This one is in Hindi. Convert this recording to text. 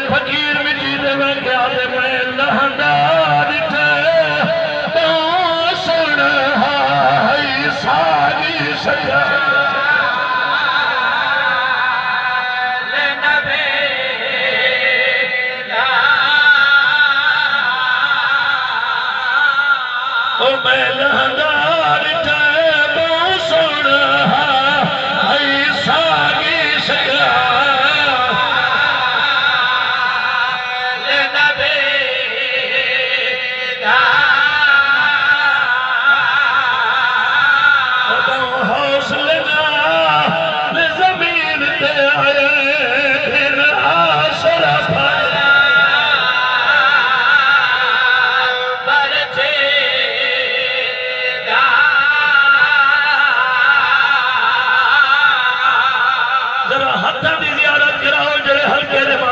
फकीर मिटी दे मैं क्या दे मैं लहंदा दिखे तो सुन हाय सारी सजा ओ मैं लहंदा दिखे तो सुन हाय सारी सजा जरा हथा की जियारत